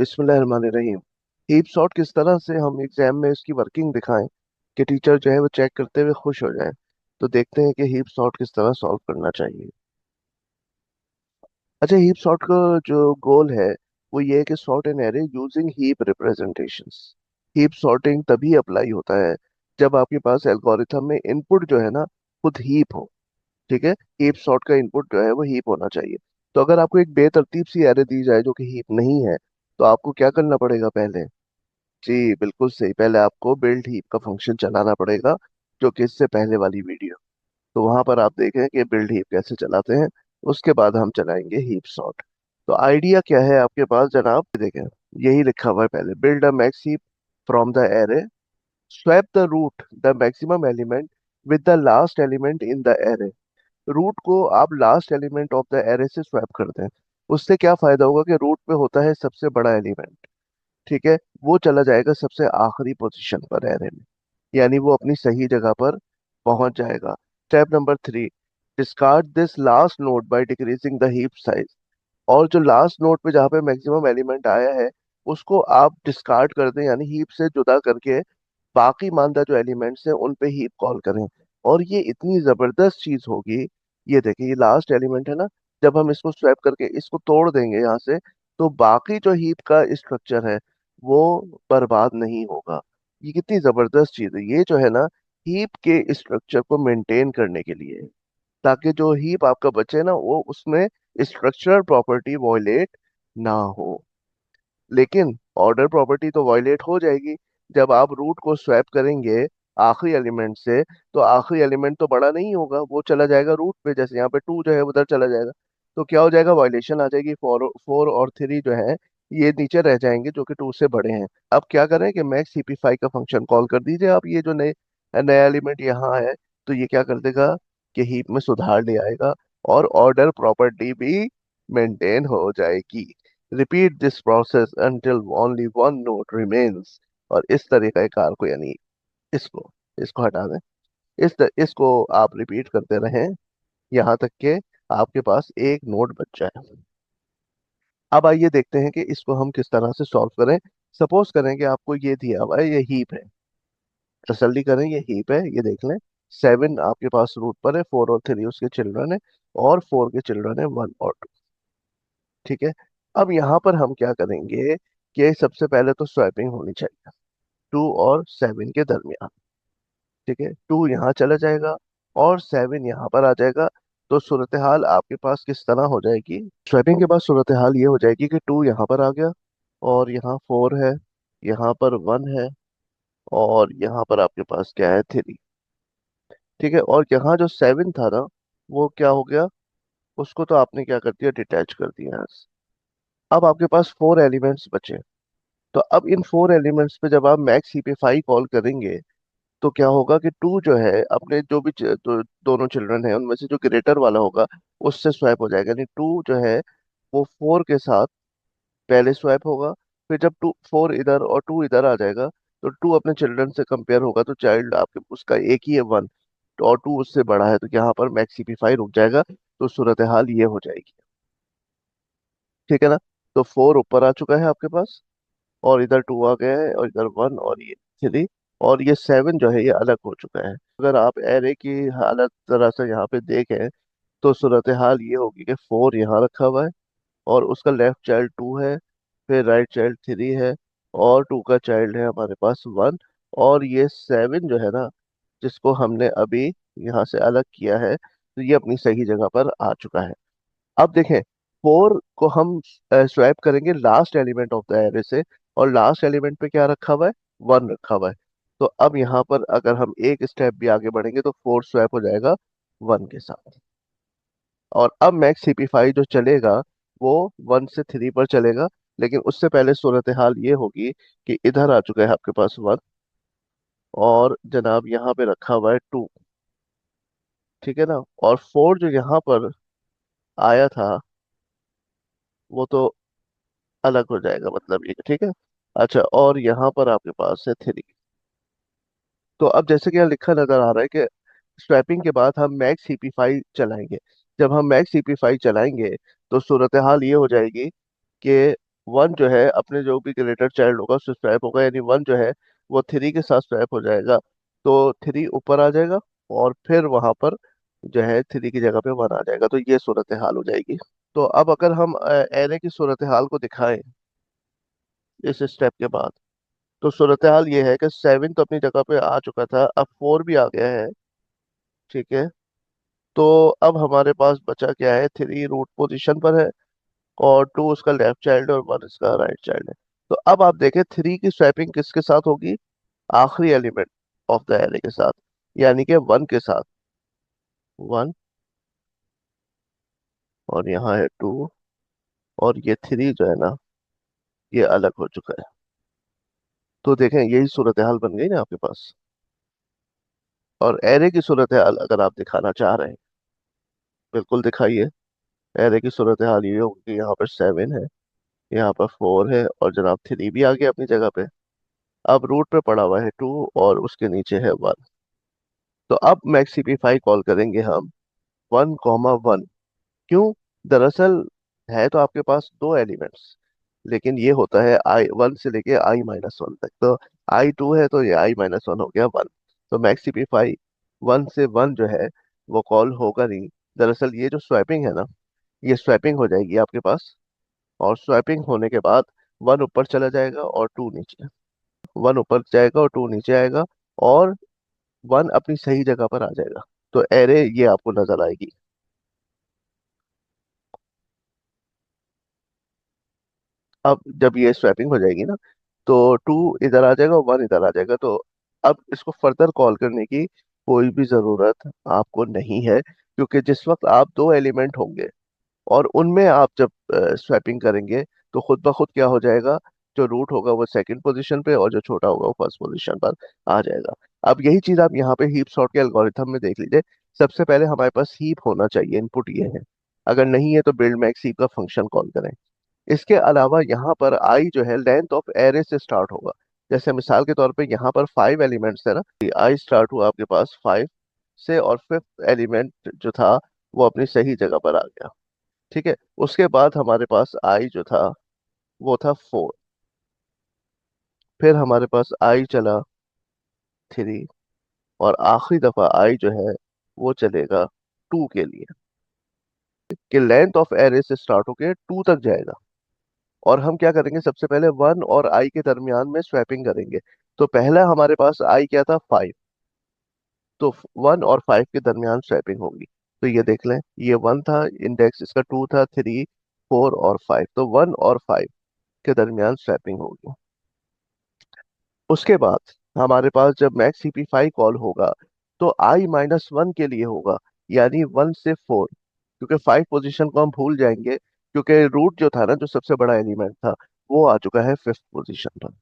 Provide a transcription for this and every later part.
बिस्मिल्लाहिर्रहमानिर्रहीम। Heap sort किस तरह से हम एग्जाम में इसकी वर्किंग दिखाएं कि टीचर जो है वो चेक करते हुए खुश हो जाए। तो देखते हैं कि हीप सॉर्ट किस तरह सॉल्व करना चाहिए। अच्छा, हीप सॉर्ट का जो गोल है वो ये है कि sort an array using heap representations. Heap sorting तभी अप्लाई होता है जब आपके पास एल्गोरिथम में इनपुट जो है ना खुद हीप हो। ठीक है, हीप सॉर्ट का इनपुट जो है वो हीप होना चाहिए। तो अगर आपको एक बेतरतीब सी एरे दी जाए जो कि हीप नहीं है, तो आपको क्या करना पड़ेगा पहले? जी बिल्कुल सही, पहले आपको बिल्ड हीप का फंक्शन चलाना पड़ेगा, जो कि इससे पहले वाली वीडियो। तो वहां पर आप देखें कि बिल्ड हीप कैसे चलाते हैं। उसके बाद हम चलाएंगे हीप सॉर्ट। तो आइडिया क्या है आपके पास जनाब? देखें, यही लिखा हुआ है पहले, build a max heap from the array, swap the root the maximum element with the last element in the array. Root को आप last element of the array से स्वैप कर दें। उससे क्या फायदा होगा कि रूट पे होता है सबसे बड़ा एलिमेंट। ठीक है, वो चला जाएगा सबसे आखिरी पोजीशन पर एरे में, यानी वो अपनी सही जगह पर पहुंच जाएगा। Step number 3, discard this last node by decreasing the heap size. और जो लास्ट नोड पे जहाँ पे मैक्सिमम एलिमेंट आया है उसको आप डिस्कार्ड कर दें, यानी हीप से जुदा करके बाकी मानदा जो एलिमेंट्स हैं उन पे हीप कॉल करें। और ये इतनी जबरदस्त चीज होगी। ये देखिए, ये लास्ट एलिमेंट है ना, जब हम इसको स्वैप करके इसको तोड़ देंगे यहाँ से, तो बाकी जो हीप का स्ट्रक्चर है वो बर्बाद नहीं होगा। ये कितनी जबरदस्त चीज है। ये जो है ना, हीप के स्ट्रक्चर को मेंटेन करने के लिए है, ताकि जो हीप आपका बचे ना वो उसमें स्ट्रक्चरल प्रॉपर्टी वॉयलेट ना हो। लेकिन ऑर्डर प्रॉपर्टी तो वायलेट हो जाएगी जब आप रूट को स्वैप करेंगे आखिरी एलिमेंट से। तो आखिरी एलिमेंट तो बड़ा नहीं होगा, वो चला जाएगा रूट पे, जैसे यहाँ पे 2 जो है उधर चला जाएगा। तो क्या हो जाएगा? वायलेशन आ जाएगी। 4 और 3 जो है ये नीचे रह जाएंगे, जो कि 2 से बड़े हैं। अब क्या करें कि मैक्स सीपी5 का फंक्शन कॉल कर दीजिए आप। ये जो नए नया एलिमेंट यहाँ है, तो ये क्या कर देगा कि हीप में सुधार ले आएगा और ऑर्डर प्रॉपर्टी भी मेंटेन हो जाएगी। Repeat this process until only one node remains। और इस तरीके कार को, यानी इसको इसको हटा दें। इसको आप रिपीट करते रहें यहाँ तक के आपके पास एक नोड बच जाए। अब आइए देखते हैं कि इसको हम किस तरह से सॉल्व करें। सपोज करें कि आपको ये दिया हुआ है, ये हीप है। तसल्ली करें, ये हीप है, ये देख लें। 7 आपके पास रूट पर है, 4 और 3 उसके चिल्ड्रन है, और 4 के चिल्ड्रन है 1 और 2। ठीक है, अब यहाँ पर हम क्या करेंगे कि सबसे पहले तो स्वैपिंग होनी चाहिए 2 और 7 के दरमियान। ठीक है, 2 यहाँ चला जाएगा और 7 यहाँ पर आ जाएगा। तो सूरत हाल आपके पास किस तरह हो जाएगी? स्वैपिंग के बाद सूरत हाल ये हो जाएगी कि 2 यहाँ पर आ गया, और यहाँ 4 है, यहाँ पर 1 है, और यहाँ पर आपके पास क्या है? 3। ठीक है, और यहाँ जो 7 था ना, वो क्या हो गया? उसको तो आपने क्या कर दिया? डिटैच कर दिया यहाँ से। अब आपके पास 4 एलिमेंट्स बचे। तो अब इन 4 एलिमेंट्स पे जब आप मैक्स सीपी5 कॉल करेंगे, तो क्या होगा कि 2 जो है अपने जो भी दोनों चिल्ड्रन है उनमें से जो ग्रेटर वाला होगा उससे स्वैप हो जाएगा। यानी 2 जो है वो 4 के साथ पहले स्वैप होगा। फिर जब 4 इधर और 2 इधर आ जाएगा, तो 2 अपने चिल्ड्रन से कंपेयर होगा, तो चाइल्ड आपके उसका एक ही है 1, और 2 उससे बड़ा है, तो यहाँ पर मैक्स सीपी5 रुक जाएगा। तो सूरत हाल ये हो जाएगी। ठीक है ना? तो 4 ऊपर आ चुका है आपके पास, और इधर 2 आ गया है, और इधर 1, और ये 3, और ये 7 जो है ये अलग हो चुका है। अगर आप एरे की हालत जरा सा यहाँ पे देखें, तो सूरत हाल ये होगी कि 4 यहाँ रखा हुआ है, और उसका लेफ्ट चाइल्ड 2 है, फिर राइट चाइल्ड 3 है, और 2 का चाइल्ड है हमारे पास 1। और ये 7 जो है ना, जिसको हमने अभी यहाँ से अलग किया है, तो ये अपनी सही जगह पर आ चुका है। अब देखें, 4 को हम स्वैप करेंगे last element of the array से, और लास्ट एलिमेंट पे क्या रखा हुआ है? 1 रखा हुआ है। तो अब यहाँ पर अगर हम एक स्टेप भी आगे बढ़ेंगे, तो 4 स्वैप हो जाएगा 1 के साथ। और अब मैक्स सीपी5 जो चलेगा वो 1 से 3 पर चलेगा। लेकिन उससे पहले सूरत हाल ये होगी कि इधर आ चुका है आपके पास 1, और जनाब यहाँ पे रखा हुआ है 2। ठीक है ना? और 4 जो यहाँ पर आया था वो तो अलग हो जाएगा, मतलब ये। ठीक है, अच्छा, और यहाँ पर आपके पास है 3। तो अब जैसे कि यहाँ लिखा नजर आ रहा है कि स्वैपिंग के बाद हम मैक्स सीपी5 चलाएंगे। जब हम मैक्स सीपी5 चलाएंगे, तो सूरत हाल ये हो जाएगी कि वन जो है अपने जो भी ग्रेटर चाइल्ड होगा उससे स्वैप होगा, यानी वन जो है वो थ्री के साथ स्वैप हो जाएगा। तो थ्री ऊपर आ जाएगा और फिर वहां पर जो है थ्री की जगह पे वन आ जाएगा, तो ये सूरत हाल हो जाएगी। तो अब अगर हम एरे की सूरत हाल को दिखाएं इस स्टेप के बाद, तो सूरत हाल ये है कि सेवन तो अपनी जगह पे आ चुका था, अब फोर भी आ गया है। ठीक है, तो अब हमारे पास बचा क्या है, थ्री रूट पोजीशन पर है और टू उसका लेफ्ट चाइल्ड और वन इसका राइट चाइल्ड है। तो अब आप देखें थ्री की स्वैपिंग किसके साथ होगी, आखिरी एलिमेंट ऑफ द एरे के साथ, यानी कि वन के साथ। वन, और यहाँ है टू, और ये थ्री जो है ना ये अलग हो चुका है। तो देखें यही सूरत हाल बन गई ना आपके पास। और एरे की सूरत हाल अगर आप दिखाना चाह रहे हैं, बिल्कुल दिखाइए। एरे की सूरत हाल ये होगी कि यहाँ पर सेवन है, यहाँ पर फोर है, और जनाब थ्री भी आ गया अपनी जगह पे। अब रूट पे पड़ा हुआ है टू और उसके नीचे है वन। तो अब मैक्सिफाई कॉल करेंगे हम वन कॉमा वन। क्यों? दरअसल है तो आपके पास दो एलिमेंट्स, लेकिन ये होता है आई वन से लेके आई माइनस वन तक। तो आई टू है तो ये आई माइनस वन हो गया वन। तो मैक्सिफाई वन से वन जो है वो कॉल होगा नहीं। दरअसल ये जो स्वैपिंग है ना, ये स्वैपिंग हो जाएगी आपके पास, और स्वैपिंग होने के बाद वन ऊपर चला जाएगा और टू नीचे। वन ऊपर जाएगा और टू नीचे आएगा, और वन अपनी सही जगह पर आ जाएगा। तो एरे ये आपको नजर आएगी। अब जब ये स्वैपिंग हो जाएगी ना, तो टू इधर आ जाएगा और वन इधर आ जाएगा। तो अब इसको फर्दर कॉल करने की कोई भी जरूरत आपको नहीं है, क्योंकि जिस वक्त आप दो एलिमेंट होंगे और उनमें आप जब स्वैपिंग करेंगे, तो खुद ब खुद क्या हो जाएगा, जो रूट होगा वो सेकंड पोजीशन पे और जो छोटा होगा वो फर्स्ट पोजीशन पर आ जाएगा। अब यही चीज आप यहाँ पे हीप सॉर्ट के एल्गोरिथम में देख लीजिए। सबसे पहले हमारे पास हीप होना चाहिए, इनपुट ये है। अगर नहीं है तो बिल्ड मैक्स हीप का फंक्शन कॉल करें। इसके अलावा यहाँ पर आई जो है लेंथ ऑफ एरे से स्टार्ट होगा। जैसे मिसाल के तौर पे यहाँ पर फाइव एलिमेंट्स है ना, आई स्टार्ट हुआ आपके पास फाइव से, और फिफ्थ एलिमेंट जो था वो अपनी सही जगह पर आ गया। ठीक है, उसके बाद हमारे पास आई जो था वो था फोर। फिर हमारे पास आई चला थ्री, और आखिरी दफा आई जो है वो चलेगा टू के लिए, कि लेंथ ऑफ एरे से स्टार्ट होके टू तक जाएगा। और हम क्या करेंगे, सबसे पहले वन और आई के दरमियान में स्वैपिंग करेंगे। तो पहला हमारे पास आई क्या था, फाइव। तो वन और फाइव के दरमियान स्वैपिंग होगी। तो ये देख लें, ये वन था, इंडेक्स इसका टू था, थ्री, फोर और फाइव, तो वन और फाइव के दरमियान स्वैपिंग होगी। उसके बाद हमारे पास जब मैक्स सीपी फाइव कॉल होगा, तो आई माइनस वन के लिए होगा, यानी वन से फोर। क्योंकि फाइव पोजीशन को हम भूल जाएंगे, क्योंकि रूट जो था ना, जो सबसे बड़ा एलिमेंट था, वो आ चुका है फिफ्थ पोजीशन पर।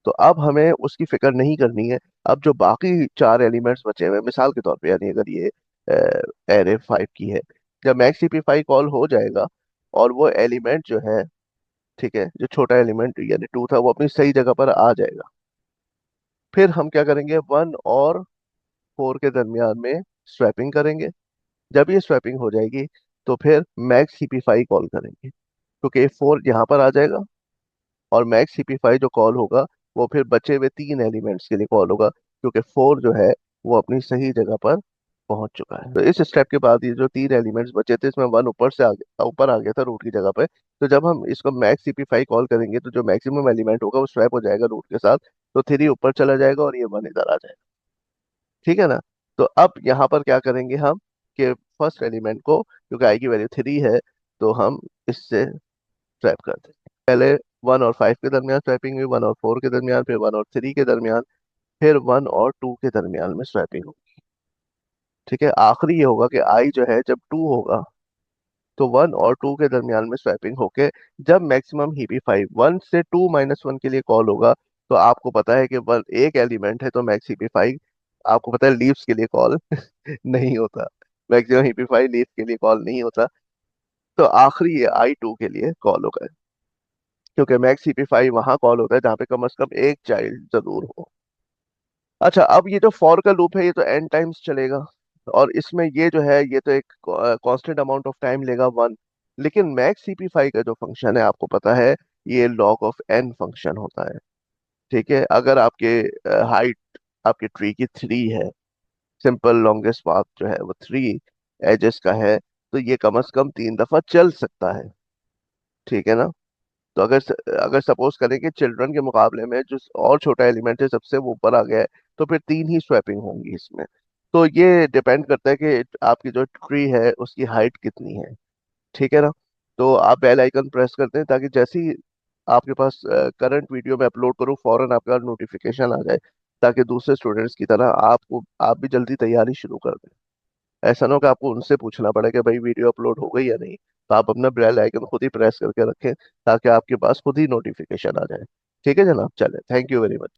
तो अब हमें उसकी फिक्र नहीं करनी है। अब जो बाकी चार एलिमेंट्स बचे हुए हैं, मिसाल के तौर पे, यानी अगर ये एरे फाइव की है, जब मैक्स सीपी फाइव कॉल हो जाएगा और वो एलिमेंट जो है, ठीक है, जो छोटा एलिमेंट यानी टू था, वो अपनी सही जगह पर आ जाएगा। फिर हम क्या करेंगे, वन और फोर के दरमियान में स्वैपिंग करेंगे। जब ये स्वैपिंग हो जाएगी, तो फिर मैक्स सीपी फाइव कॉल करेंगे, क्योंकि फोर यहाँ पर आ जाएगा, और मैक्स सीपी फाइव जो कॉल होगा वो फिर बचे हुए तीन एलिमेंट्स के लिए कॉल होगा, क्योंकि फोर जो है वो अपनी सही जगह पर पहुंच चुका है। तो इस स्टेप के बाद ये जो तीन एलिमेंट्स बचे थे, इसमें वन ऊपर से आगे ऊपर आ गया था रूट की जगह पे। तो जब हम इसको मैक्स सीपी फाइव कॉल करेंगे, तो जो मैक्सिमम एलिमेंट होगा वो स्वैप हो जाएगा रूट के साथ। तो थ्री ऊपर चला जाएगा और ये वन इधर आ जाएगा। ठीक है ना? तो अब यहाँ पर क्या करेंगे हम, कि फर्स्ट एलिमेंट को, क्योंकि आई की वैल्यू थ्री है, तो हम इससे स्वैप कर दें। पहले वन और फाइव के दरमियान स्वैपिंग हुई, वन और फोर के दरमियान, फिर वन और थ्री के दरमियान, फिर वन और टू के दरमियान में स्वैपिंग हुई। ठीक है, आखिरी ये होगा कि आई जो है जब टू होगा, तो वन और टू के दरमियान में स्वैपिंग होके जब मैक्सिमम हीपी फाइव वन से टू माइनस वन के लिए कॉल होगा, तो आपको पता है कि वन एक एलिमेंट है, तो मैक्स हीपी फाइव आपको पता है लीव्स के लिए कॉल नहीं होता। मैक्सिमम हीपी फाइव लीव्स के लिए कॉल नहीं होता। तो आखिरी ये आई टू के लिए कॉल होगा, क्योंकि मैक्स सीपी फाइव वहां कॉल होता है जहां पे कम से कम एक चाइल्ड जरूर हो। अच्छा, अब ये जो फॉर का लूप है ये तो एन टाइम्स चलेगा, और इसमें ये जो है ये तो एक कांस्टेंट अमाउंट ऑफ टाइम लेगा वन। लेकिन मैक्स सीपी फाइव का जो फंक्शन है आपको पता है, ये log ऑफ n फंक्शन होता है। ठीक है, अगर आपके हाइट आपके ट्री की 3 है, सिंपल लॉन्गेस्ट पाथ जो है वो 3 एजेस का है, तो ये कम से कम 3 दफा चल सकता है। ठीक है ना। तो अगर सपोज करें कि चिल्ड्रन के मुकाबले में जो और छोटा एलिमेंट है सबसे वो ऊपर आ गया है, तो फिर 3 ही स्वैपिंग होंगी इसमें। तो ये डिपेंड करता है कि आपकी जो ट्री है उसकी हाइट कितनी है। ठीक है ना। तो आप बेल आइकन प्रेस करते हैं ताकि जैसे ही आपके पास करंट वीडियो में अपलोड करूँ फौरन आपका नोटिफिकेशन आ जाए, ताकि दूसरे स्टूडेंट्स की तरह आप भी जल्दी तैयारी शुरू कर दें। ऐसा ना हो कि आपको उनसे पूछना पड़े कि भाई वीडियो अपलोड हो गई या नहीं। तो आप अपना बेल आइकन खुद ही प्रेस करके रखें ताकि आपके पास खुद ही नोटिफिकेशन आ जाए। ठीक है जनाब, चले, थैंक यू वेरी मच।